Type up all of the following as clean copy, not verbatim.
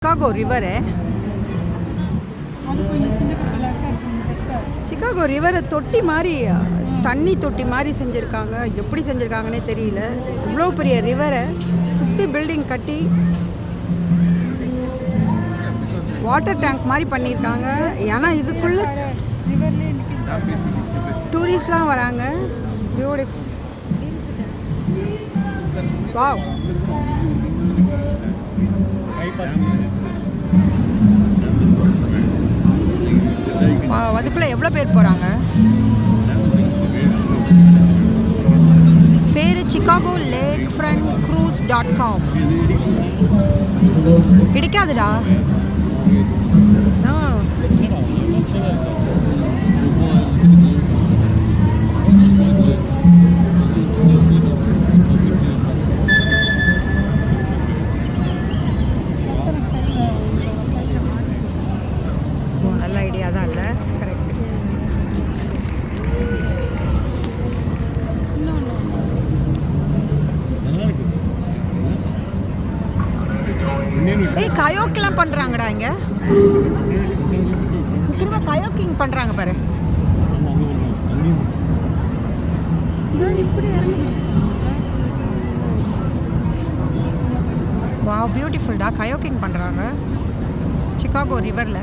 Chicago river. அது கொஞ்சம் சின்ன கப்பலாக இருக்கும். சிகாகோ ரிவரை தொட்டி மாதிரி, தண்ணி தொட்டி மாதிரி செஞ்சுருக்காங்க. எப்படி செஞ்சுருக்காங்கன்னே தெரியல. இவ்வளோ பெரிய ரிவரை சுற்றி பில்டிங் கட்டி வாட்டர் டேங்க் மாதிரி பண்ணியிருக்காங்க. ஏன்னா இதுக்குள்ளே ரிவர்லேயே டூரிஸ்ட்லாம் வராங்க. பியூட்டிஃபுல். வாவ். அதுக்குள்ளே எவ்வளோ பேர் போகிறாங்க? பேர் சிகாகோ லேக் ஃப்ரண்ட் க்ரூஸ்.com. கிடைக்காதுடா. நல்ல ஐடியா தான் இல்லை. கரெக்ட். ஏய், கயோக்கெல்லாம் பண்ணுறாங்கடா இங்கே. திரும்ப கயோக்கிங் பண்ணுறாங்க பாரு. வாவ், பியூட்டிஃபுல்டா. கயோக்கிங் பண்ணுறாங்க சிகாகோ ரிவரில்.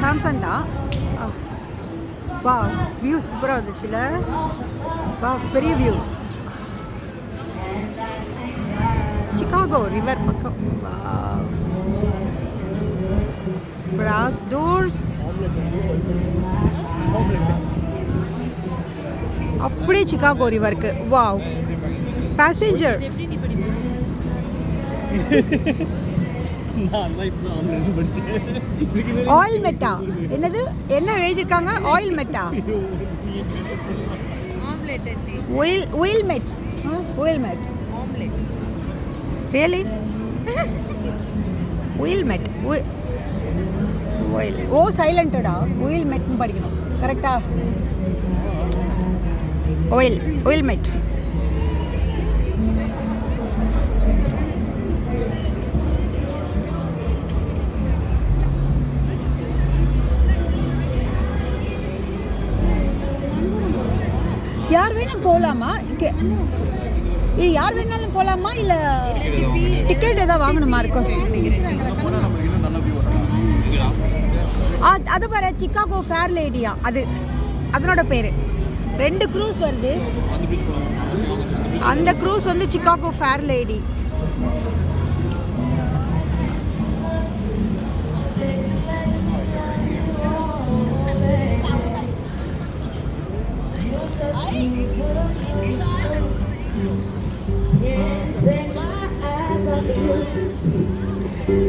சாம்சங்டா. வா, வியூ சூப்பராக வந்துச்சுல. வா, பெரிய வியூ. சிகாகோ ரிவர் பக்கம். வா, பிராஸ் டோர்ஸ். அப்படியே சிகாகோ ரிவருக்கு. Wow, passenger. Oil meta. என்னது, என்ன எழுதியிருக்காங்க? Oil meta. oil met. oil met. Really? oil met. oil. Oh, சைலண்டடா. oil மெட்னு படிக்கணும். கரெக்டா? oil மெட். யார் வேணும் போகலாமா? யார் வேணாலும் போகலாமா? இல்லை டிக்கெட் ஏதாவது வாங்கணுமா இருக்கும்? அது பாரு, சிகாகோ ஃபேர் லேடியா. அது அதனோட பேர். 2 க்ரூஸ் வருது. அந்த க்ரூஸ் வந்து Chicago fair lady.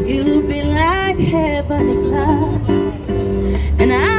You've been like heaven inside, and I